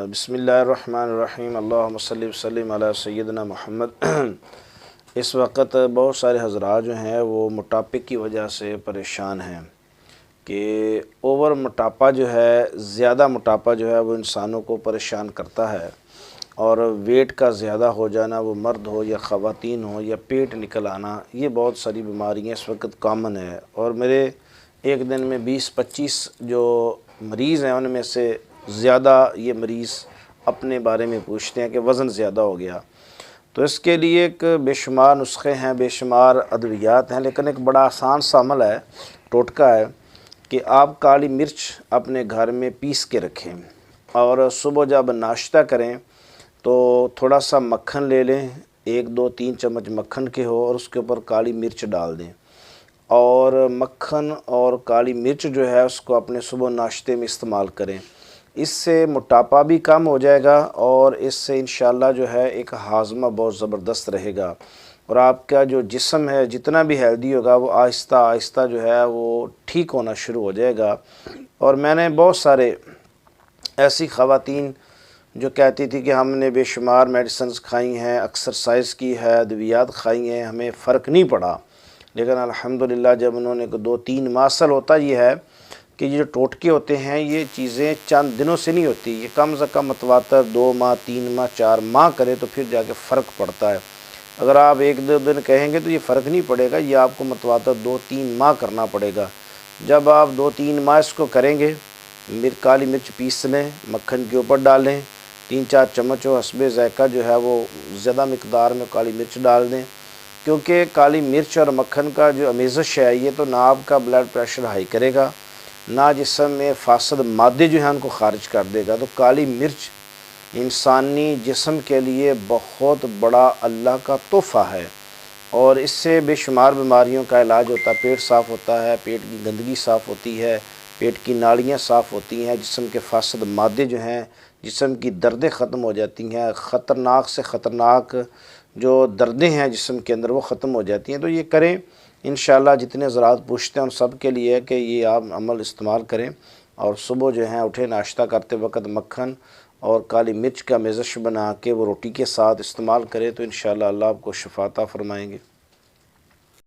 बिस्मिल्लाहिर्रहमानिर्रहीम अल्लाहुम्मा सल्लि वसल्लिम अला सय्यिदना मोहम्मद। इस वक्त बहुत सारे हज़रात जो हैं वो मोटापे की वजह से परेशान हैं कि ओवर मोटापा जो है, ज़्यादा मोटापा जो है वो इंसानों को परेशान करता है। और वेट का ज़्यादा हो जाना, वो मर्द हो या ख़वातीन हो, या पेट निकल आना, ये बहुत सारी बीमारियाँ इस वक्त कॉमन है। और मेरे एक दिन में 20-25 जो मरीज़ हैं उनमें से ज़्यादा ये मरीज़ अपने बारे में पूछते हैं कि वज़न ज़्यादा हो गया। तो इसके लिए एक बेशुमार नुस्खे हैं, बेशुमार अद्वियात हैं, लेकिन एक बड़ा आसान सा अमल है, टोटका है कि आप काली मिर्च अपने घर में पीस के रखें और सुबह जब नाश्ता करें तो थोड़ा सा मक्खन ले लें, 1-2-3 चम्मच मक्खन के हो, और उसके ऊपर काली मिर्च डाल दें। और मक्खन और काली मिर्च जो है उसको अपने सुबह नाश्ते में इस्तेमाल करें। इससे मोटापा भी कम हो जाएगा और इससे इंशाअल्लाह जो है एक हाज़मा बहुत ज़बरदस्त रहेगा और आपका जो जिस्म है जितना भी हेल्दी होगा वो आहिस्ता आहिस्ता जो है वो ठीक होना शुरू हो जाएगा। और मैंने बहुत सारे ऐसी ख़वातीन जो कहती थी कि हमने बेशुमार मेडिसिन्स खाई हैं, एक्सरसाइज की है, अद्वियात खाई हैं, हमें फ़र्क नहीं पड़ा, लेकिन अल्हम्दुलिल्लाह जब उन्होंने 2-3 माह, असल होता ये है कि ये जो टोटके होते हैं ये चीज़ें चंद दिनों से नहीं होती, ये कम से कम मतवातर 2 माह, 3 माह, 4 माह करें तो फिर जाके फ़र्क पड़ता है। अगर आप 1-2 दिन कहेंगे तो ये फ़र्क नहीं पड़ेगा, ये आपको मतवातर 2-3 माह करना पड़ेगा। जब आप 2-3 माह इसको करेंगे, काली मिर्च पीस लें, मक्खन के ऊपर डालें, 3-4 चम्मच हो, हस्बे ज़ायक़ा जो है वो ज़्यादा मिकदार में काली मिर्च डाल दें, क्योंकि काली मिर्च और मक्खन का जो अमेज़श है ये तो ना आपका ब्लड प्रेशर हाई करेगा, ना जिस्म में फासद मादे जो हैं उनको ख़ारिज कर देगा। तो काली मिर्च इंसानी जिस्म के लिए बहुत बड़ा अल्लाह का तोहफ़ा है और इससे बेशुमार बीमारियों का इलाज होता है। पेट साफ़ होता है, पेट की गंदगी साफ़ होती है, पेट की नाड़ियाँ साफ़ होती हैं, जिस्म के फासद मादे जो हैं, जिस्म की दर्दें ख़त्म हो जाती हैं, ख़तरनाक से ख़तरनाक जो दर्दें हैं जिस्म के अंदर वो ख़त्म हो जाती हैं। तो ये करें इंशाअल्लाह। जितने ज़रात पूछते हैं उन सब के लिए है कि ये आप अमल इस्तेमाल करें और सुबह जो है उठे नाश्ता करते वक्त मक्खन और काली मिर्च का मेज़श बना के वो रोटी के साथ इस्तेमाल करें तो इंशाअल्लाह अल्लाह आपको शिफ़ा अता फ़रमाएंगे।